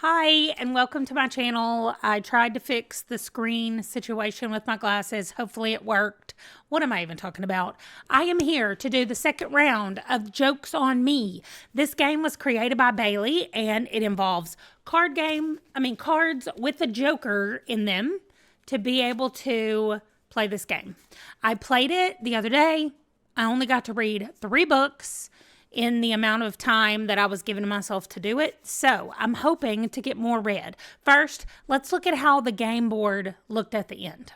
Hi, and welcome to my channel. I tried to fix the screen situation with my glasses. Hopefully it worked. What am I even talking about? I am here to do the second round of Jokes on Me. This game was created by Bailey, and it involves cards with a joker in them to be able to play this game. I played it the other day. I only got to read 3 books in the amount of time that I was giving myself to do it. So I'm hoping to get more read. First, let's look at how the game board looked at the end.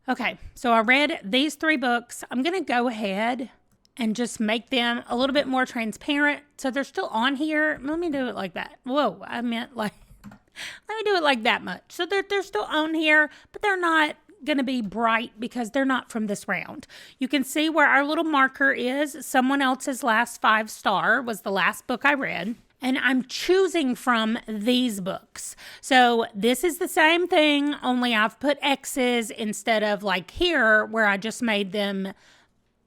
Okay, so I read these 3 books. I'm going to go ahead and just make them a little bit more transparent. So they're still on here. Let me do it like that. Whoa, I meant like, let me do it like that much. So they're still on here, but they're not going to be bright because they're not from this round. You can see where our little marker is. Someone else's last 5-star was the last book I read, and I'm choosing from these books. So this is the same thing, only I've put X's instead of like here where I just made them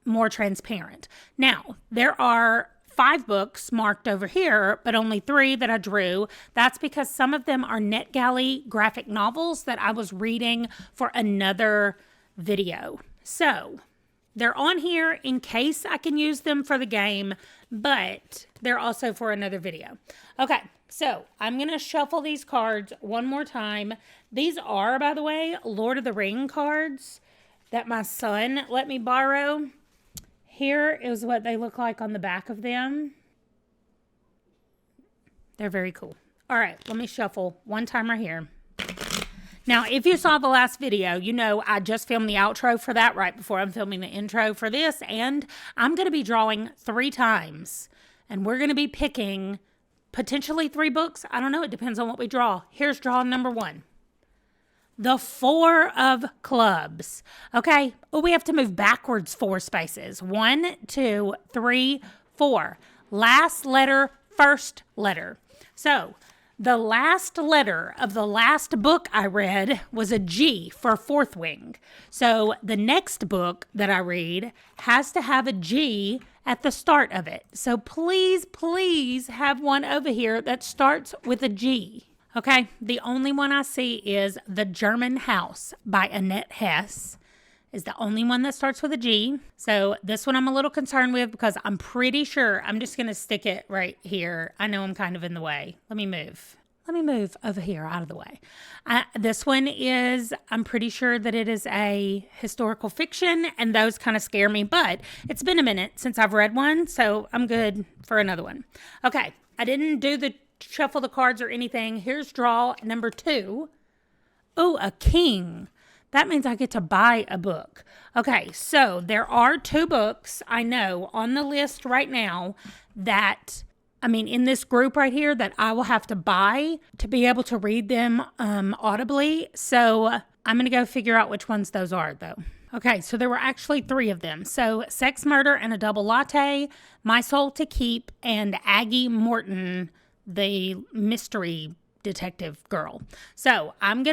more transparent. Now, there are 5 books marked over here, but only 3 that I drew. That's because some of them are NetGalley graphic novels that I was reading for another video. So they're on here in case I can use them for the game, but they're also for another video. Okay, so I'm going to shuffle these cards one more time. These are, by the way, Lord of the Ring cards that my son let me borrow. Here is what they look like on the back of them. They're very cool. All right, let me shuffle one time right here. Now, if you saw the last video, you know I just filmed the outro for that right before I'm filming the intro for this. And I'm going to be drawing 3 times. And we're going to be picking potentially 3 books. I don't know. It depends on what we draw. Here's draw number 1. The 4 of clubs. Okay. Oh, we have to move backwards 4 spaces. 1, 2, 3, 4. Last letter, first letter. So the last letter of the last book I read was a G for Fourth Wing. So the next book that I read has to have a G at the start of it. So please, please have one over here that starts with a G. Okay, the only one I see is The German House by Annette Hess. Is the only one that starts with a G. So this one I'm a little concerned with because I'm pretty sure I'm just going to stick it right here. I know I'm kind of in the way. Let me move over here out of the way. This one is, I'm pretty sure that it is a historical fiction, and those kind of scare me, but it's been a minute since I've read one, so I'm good for another one. Okay, I didn't do the shuffle the cards or anything. Here's draw number 2. Oh, a king. That means I get to buy a book. Okay, so there are 2 books I know on the list right now that, in this group right here that I will have to buy to be able to read them audibly. So I'm going to go figure out which ones those are though. Okay, so there were actually 3 of them. So Sex, Murder, and a Double Latte, My Soul to Keep, and Aggie Morton, the mystery detective girl. So I'm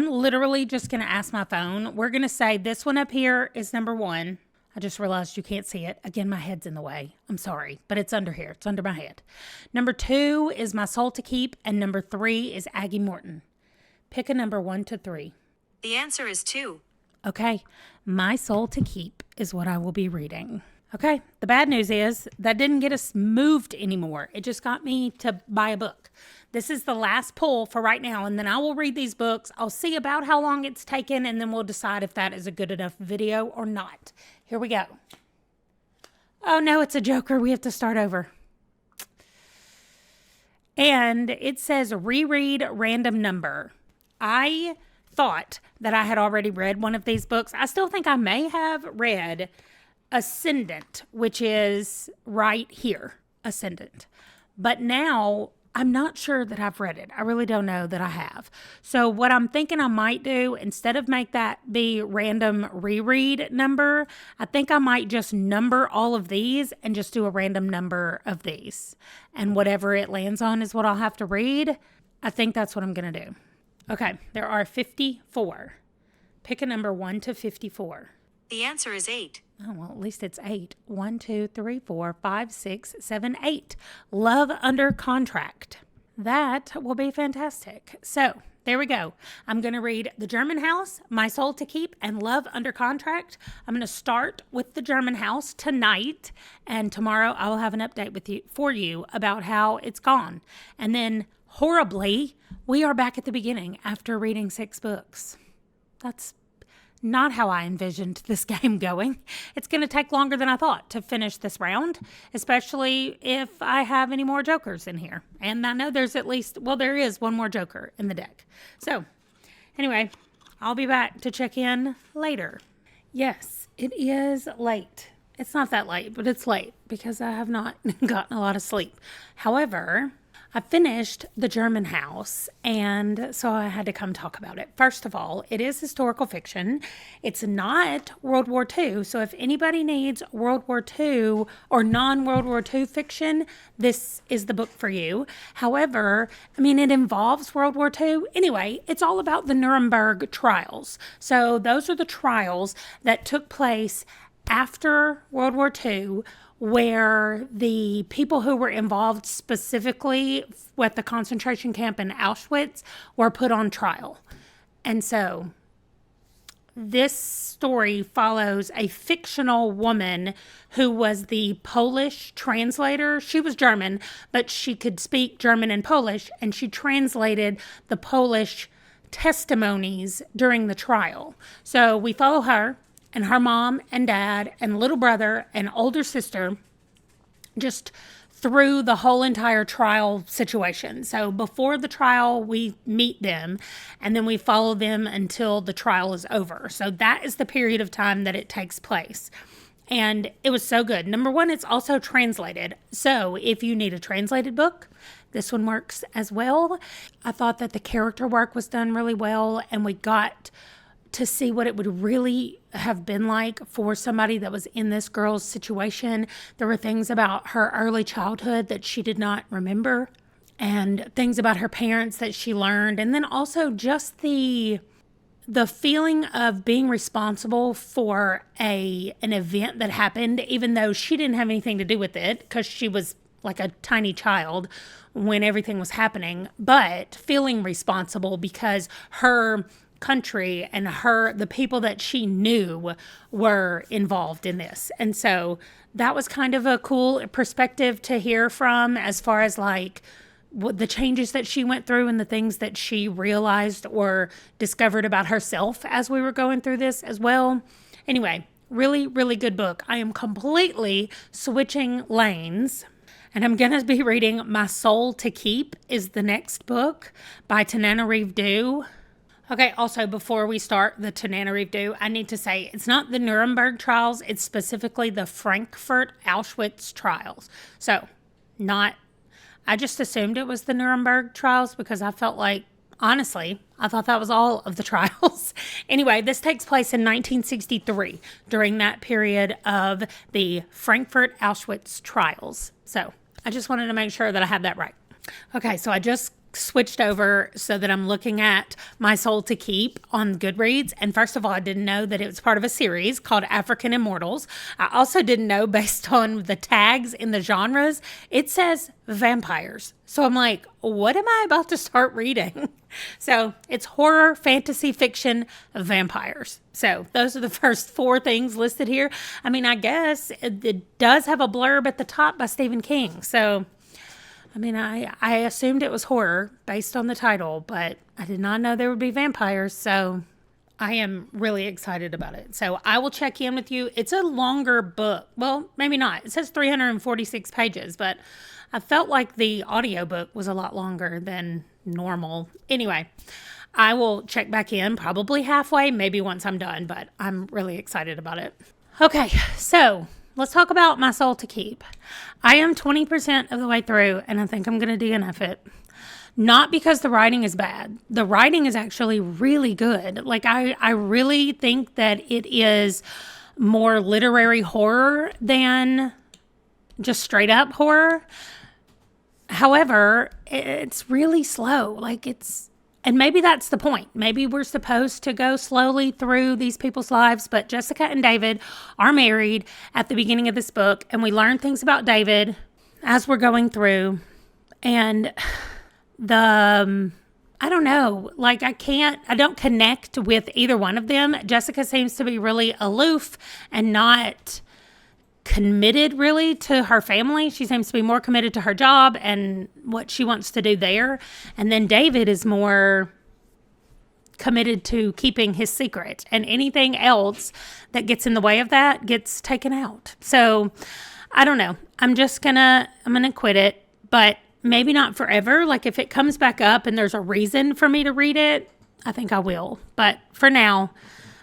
literally just gonna ask my phone. We're gonna say this one up here is number 1. I just realized you can't see it. Again, my head's in the way. I'm sorry, but it's under here. It's under my head. Number 2 is My Soul to Keep, and number 3 is Aggie Morton. Pick a number 1 to 3. The answer is 2. Okay, My Soul to Keep is what I will be reading. Okay, the bad news is that didn't get us moved anymore. It just got me to buy a book. This is the last pull for right now, and then I will read these books. I'll see about how long it's taken, and then we'll decide if that is a good enough video or not. Here we go. Oh no, it's a joker. We have to start over. And it says reread random number. I thought that I had already read one of these books. I still think I may have read Ascendant, which is right here, Ascendant. But now I'm not sure that I've read it. I really don't know that I have. So what I'm thinking I might do, instead of make that be random reread number, I think I might just number all of these and just do a random number of these. And whatever it lands on is what I'll have to read. I think that's what I'm going to do. Okay, there are 54. Pick a number 1 to 54. The answer is 8. Oh, well, at least it's 8. 1, 2, 3, 4, 5, 6, 7, 8. Love Under Contract. that will be fantastic. So there we go. I'm going to read The German House, My Soul to Keep, and Love Under Contract. I'm going to start with The German House tonight, and tomorrow I will have an update for you about how it's gone. And then, horribly, we are back at the beginning after reading 6 books. That's not how I envisioned this game going. It's going to take longer than I thought to finish this round, especially if I have any more jokers in here. And I know there's there is one more joker in the deck. So anyway, I'll be back to check in later. Yes, it is late. It's not that late, but it's late because I have not gotten a lot of sleep. However, I finished The German House, and so I had to come talk about it. First of all, it is historical fiction. It's not World War II, so if anybody needs World War II or non-World War II fiction, this is the book for you. However, it involves World War II. Anyway, it's all about the Nuremberg trials. So those are the trials that took place after World War II, where the people who were involved specifically with the concentration camp in Auschwitz were put on trial. And so this story follows a fictional woman who was the Polish translator. She was German, but she could speak German and Polish, and she translated the Polish testimonies during the trial. So we follow her and her mom and dad and little brother and older sister just through the whole entire trial situation. So before the trial, we meet them, and then we follow them until the trial is over. So that is the period of time that it takes place. And it was so good. Number one, it's also translated. So if you need a translated book, this one works as well. I thought that the character work was done really well, and we got to see what it would really have been like for somebody that was in this girl's situation. There were things about her early childhood that she did not remember, and things about her parents that she learned. And then also just the feeling of being responsible for an event that happened, even though she didn't have anything to do with it because she was like a tiny child when everything was happening, but feeling responsible because her country and the people that she knew were involved in this. And so that was kind of a cool perspective to hear from, as far as like what the changes that she went through and the things that she realized or discovered about herself as we were going through this as well. Anyway, really, really good book. I am completely switching lanes, and I'm going to be reading My Soul to Keep is the next book by Tananarive Due. Okay, also, before we start the Tananarive Due, I need to say it's not the Nuremberg trials, it's specifically the Frankfurt Auschwitz trials. So, I just assumed it was the Nuremberg trials because I felt like, honestly, I thought that was all of the trials. Anyway, this takes place in 1963 during that period of the Frankfurt Auschwitz trials. So, I just wanted to make sure that I had that right. Okay, so I just switched over so that I'm looking at My Soul to Keep on Goodreads. And first of all, I didn't know that it was part of a series called African Immortals. I also didn't know, based on the tags in the genres, it says vampires. So I'm like, what am I about to start reading? So it's horror, fantasy, fiction, vampires. So those are the first 4 things listed here. I guess it does have a blurb at the top by Stephen King. So I assumed it was horror based on the title, but I did not know there would be vampires, so I am really excited about it. So I will check in with you. It's a longer book. Well, maybe not. It says 346 pages, but I felt like the audiobook was a lot longer than normal. Anyway, I will check back in probably halfway, maybe once I'm done, but I'm really excited about it. Okay, so let's talk about My Soul to Keep. I am 20% of the way through, and I think I'm going to DNF it. Not because the writing is bad. The writing is actually really good. Like, I really think that it is more literary horror than just straight up horror. However, it's really slow. And maybe that's the point. Maybe we're supposed to go slowly through these people's lives, but Jessica and David are married at the beginning of this book, and we learn things about David as we're going through. And I don't know, like I don't connect with either one of them. Jessica seems to be really aloof and not committed really to her family. She seems to be more committed to her job and what she wants to do there. And then David is more committed to keeping his secret, and anything else that gets in the way of that gets taken out. So I don't know. I'm gonna quit it, but maybe not forever. Like if it comes back up and there's a reason for me to read it, I think I will. But for now,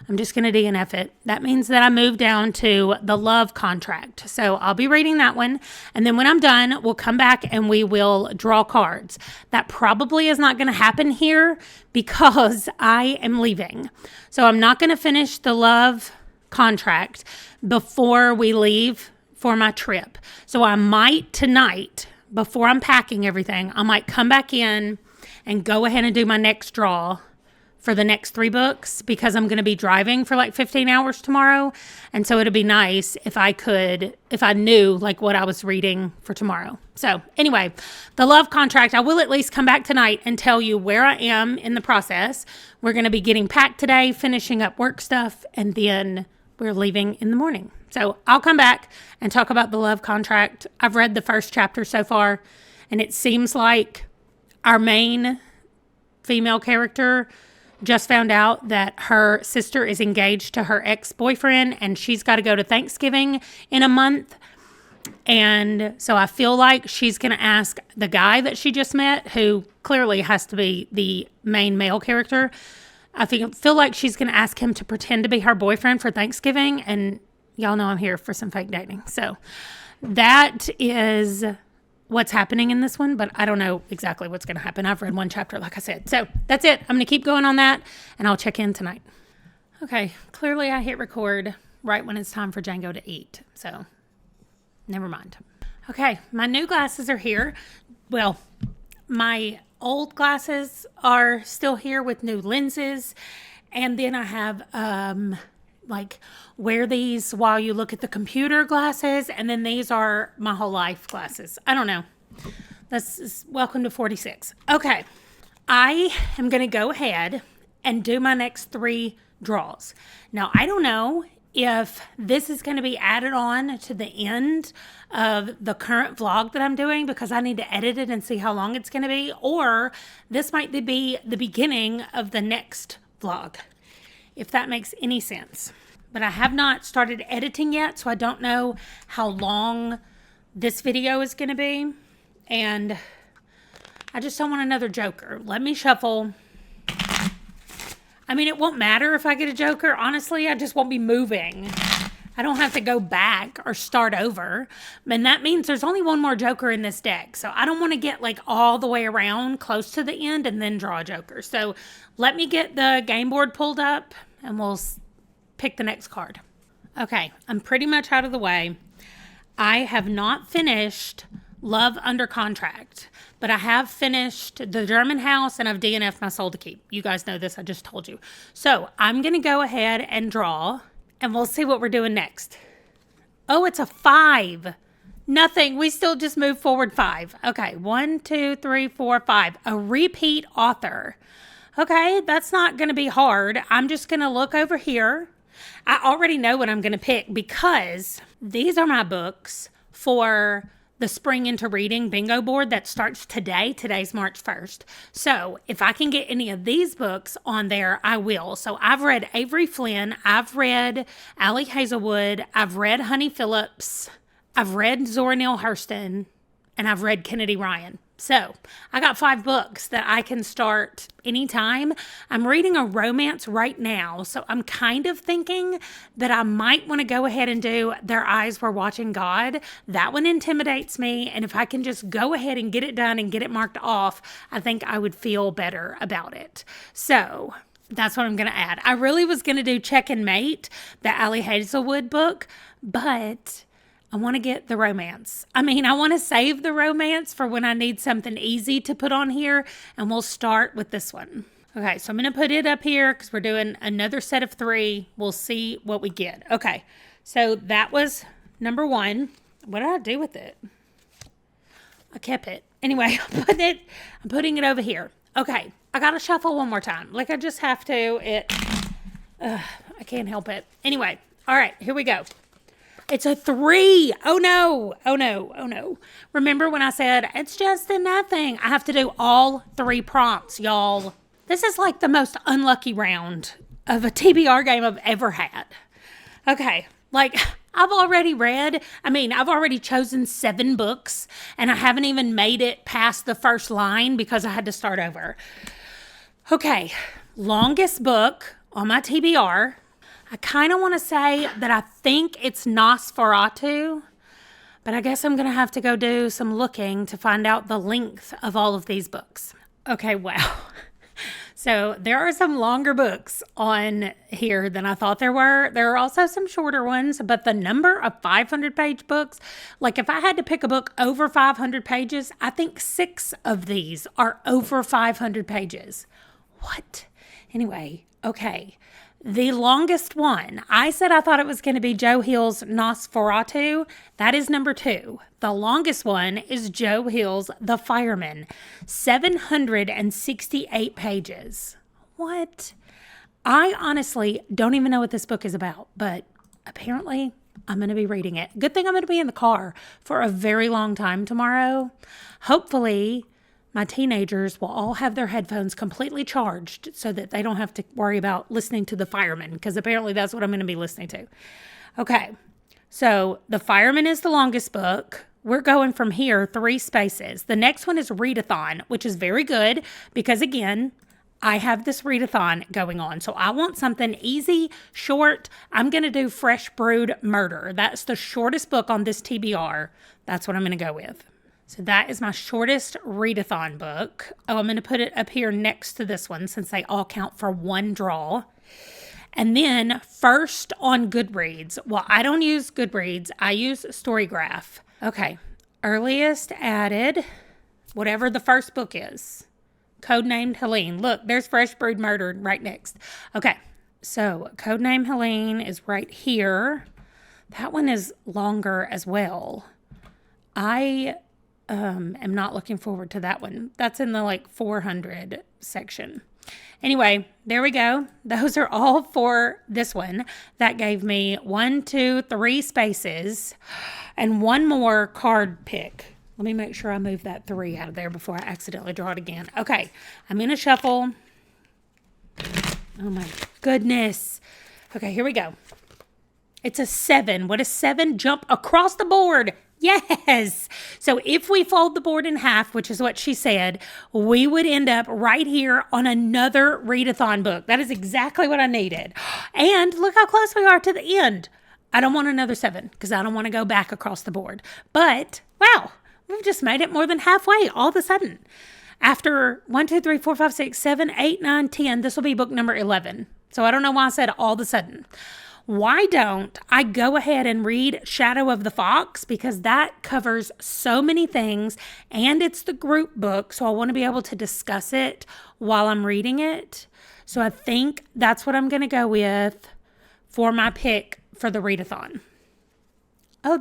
I'm just going to DNF it. That means that I move down to The Love Contract. So I'll be reading that one. And then when I'm done, we'll come back and we will draw cards. That probably is not going to happen here because I am leaving. So I'm not going to finish The Love Contract before we leave for my trip. So I might tonight, before I'm packing everything, I might come back in and go ahead and do my next draw for the next 3 books because I'm going to be driving for like 15 hours tomorrow. And so it'd be nice if I knew like what I was reading for tomorrow. So anyway, The Love Contract, I will at least come back tonight and tell you where I am in the process. We're going to be getting packed today, finishing up work stuff, and then we're leaving in the morning. So I'll come back and talk about The Love Contract. I've read the first chapter so far, and it seems like our main female character just found out that her sister is engaged to her ex-boyfriend and she's got to go to Thanksgiving in a month. And so I feel like she's going to ask the guy that she just met, who clearly has to be the main male character. I feel like she's going to ask him to pretend to be her boyfriend for Thanksgiving. And y'all know I'm here for some fake dating. So that is what's happening in this one, but I don't know exactly what's going to happen. I've read 1 chapter, like I said. So that's it. I'm going to keep going on that, and I'll check in tonight. Okay, clearly I hit record right when it's time for Django to eat, so never mind. Okay, my new glasses are here. Well, my old glasses are still here with new lenses, and then I have like wear these while you look at the computer glasses, and then these are my whole life glasses. I don't know. This is welcome to 46. Okay, I am going to go ahead and do my next 3 draws. Now, I don't know if this is going to be added on to the end of the current vlog that I'm doing because I need to edit it and see how long it's going to be, or this might be the beginning of the next vlog, if that makes any sense. But I have not started editing yet, so I don't know how long this video is going to be. And I just don't want another joker. Let me shuffle. I mean, it won't matter if I get a joker. Honestly, I just won't be moving. I don't have to go back or start over. And that means there's only 1 more joker in this deck. So I don't want to get like all the way around close to the end and then draw a joker. So let me get the game board pulled up and we'll pick the next card. Okay, I'm pretty much out of the way. I have not finished Love Under Contract, but I have finished The German House and I've DNF'd My Soul to Keep. You guys know this, I just told you. So I'm going to go ahead and draw and we'll see what we're doing next. Oh, it's a 5. Nothing. We still just move forward 5. Okay, 1, 2, 3, 4, 5. A repeat author. Okay, that's not going to be hard. I'm just going to look over here. I already know what I'm going to pick because these are my books for the Spring Into Reading bingo board that starts today. Today's March 1st. So if I can get any of these books on there, I will. So I've read Avery Flynn. I've read Allie Hazelwood. I've read Honey Phillips. I've read Zora Neale Hurston. And I've read Kennedy Ryan. So I got 5 books that I can start anytime. I'm reading a romance right now. So I'm kind of thinking that I might want to go ahead and do Their Eyes Were Watching God. That one intimidates me. And if I can just go ahead and get it done and get it marked off, I think I would feel better about it. So that's what I'm going to add. I really was going to do Check and Mate, the Allie Hazelwood book, but I want to get the romance. I mean, I want to save the romance for when I need something easy to put on here, and we'll start with this one. Okay, so I'm going to put it up here because we're doing another set of 3. We'll see what we get. Okay, so that was number 1. What did I do with it? I kept it. Anyway, I'm putting it over here. Okay, I gotta shuffle one more time. Like I just have to. I can't help it. Anyway, all right, here we go. It's a 3. Oh no, oh no, oh no. Remember when I said it's just a nothing? I have to do all 3 prompts, y'all. This is like the most unlucky round of a TBR game I've ever had. Okay, like I've already chosen 7 books and I haven't even made it past the first line because I had to start over. Okay, longest book on my TBR. I kind of want to say that I think it's Nosferatu, but I guess I'm going to have to go do some looking to find out the length of all of these books. Okay, wow. So there are some longer books on here than I thought there were. There are also some shorter ones, but the number of 500-page books, like if I had to pick a book over 500 pages, I think 6 of these are over 500 pages. What? Anyway, okay. The longest one, I said I thought it was going to be Joe Hill's Nosferatu. That is number 2. The longest one is Joe Hill's The Fireman, 768 pages. What? I honestly don't even know what this book is about, but apparently I'm going to be reading it. Good thing I'm going to be in the car for a very long time tomorrow. Hopefully my teenagers will all have their headphones completely charged so that they don't have to worry about listening to The Fireman, because apparently that's what I'm going to be listening to. Okay, so The Fireman is the longest book. We're going from here 3 spaces. The next one is Readathon, which is very good because, again, I have this readathon going on. So I want something easy, short. I'm going to do Fresh Brewed Murder. That's the shortest book on this TBR. That's what I'm going to go with. So that is my shortest readathon book. Oh, I'm going to put it up here next to this one since they all count for 1 draw. And then first on Goodreads. Well, I don't use Goodreads. I use storygraph. Okay. Earliest added, whatever the first book is. Codenamed Helene. Look, there's Fresh Brewed Murder right next. Okay. So Codename Helene is right here. That one is longer as well. I am not looking forward to that one. That's in the 400 section. Anyway, there we go. Those are all for this one. That gave me 1, 2, 3 spaces and 1 more card pick. Let me make sure I move that 3 out of there before I accidentally draw it again. Okay, I'm going to shuffle. Oh my goodness. Okay, here we go. It's a 7. What does 7 jump across the board? Yes. So if we fold the board in half, which is what she said, we would end up right here on another readathon book. That is exactly what I needed. And look how close we are to the end. I don't want another 7 because I don't want to go back across the board. But, wow, we've just made it more than halfway all of a sudden. After 1, 2, 3, 4, 5, 6, 7, 8, 9, 10, this will be book number 11. So I don't know why I said all of a sudden. Why don't I go ahead and read Shadow of the Fox, because that covers so many things and it's the group book, so I want to be able to discuss it while I'm reading it. So I think that's what I'm going to go with for my pick for the readathon. Oh,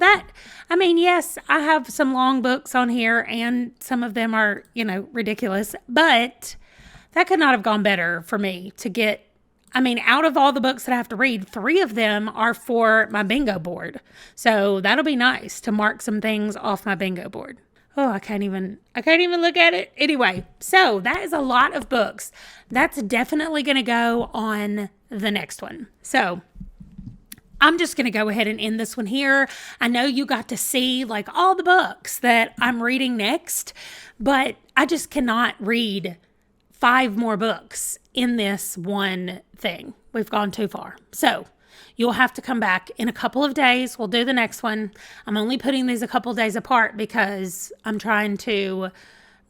yes, I have some long books on here and some of them are, ridiculous, but that could not have gone better for me to get. Out of all the books that I have to read, 3 of them are for my bingo board. So that'll be nice to mark some things off my bingo board. Oh, I can't even look at it. Anyway, so that is a lot of books. That's definitely going to go on the next one. So I'm just going to go ahead and end this one here. I know you got to see all the books that I'm reading next, but I just cannot read 5 more books in this one thing. We've gone too far. So you'll have to come back in a couple of days. We'll do the next one. I'm only putting these a couple of days apart because I'm trying to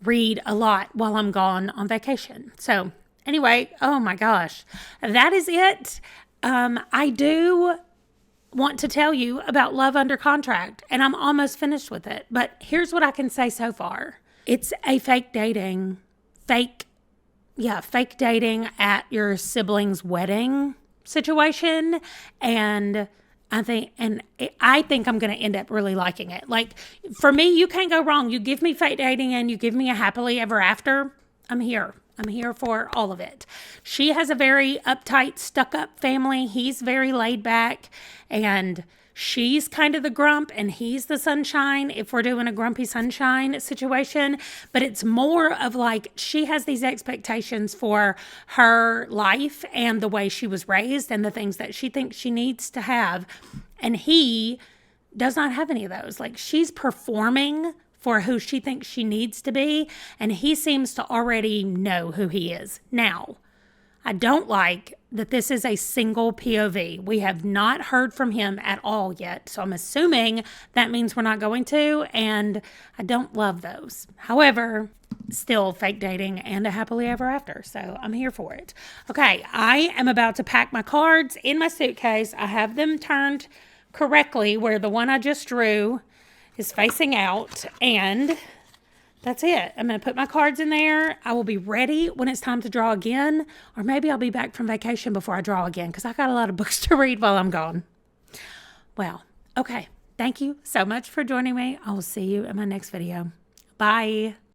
read a lot while I'm gone on vacation. So anyway, oh my gosh, that is it. I do want to tell you about Love Under Contract, and I'm almost finished with it. But here's what I can say so far. It's a fake dating at your sibling's wedding situation. And I think I'm going to end up really liking it. Like, for me, you can't go wrong. You give me fake dating and you give me a happily ever after, I'm here. I'm here for all of it. She has a very uptight, stuck-up family. He's very laid back, and she's kind of the grump and he's the sunshine if we're doing a grumpy sunshine situation. But it's more of like she has these expectations for her life and the way she was raised and the things that she thinks she needs to have. And he does not have any of those. Like, she's performing for who she thinks she needs to be, and he seems to already know who he is. Now, I don't like that this is a single POV. We have not heard from him at all yet, so I'm assuming that means we're not going to, and I don't love those. However, still fake dating and a happily ever after, so I'm here for it. Okay, I am about to pack my cards in my suitcase. I have them turned correctly where the one I just drew is facing out, and that's it. I'm going to put my cards in there. I will be ready when it's time to draw again, or maybe I'll be back from vacation before I draw again because I got a lot of books to read while I'm gone. Well, okay. Thank you so much for joining me. I will see you in my next video. Bye.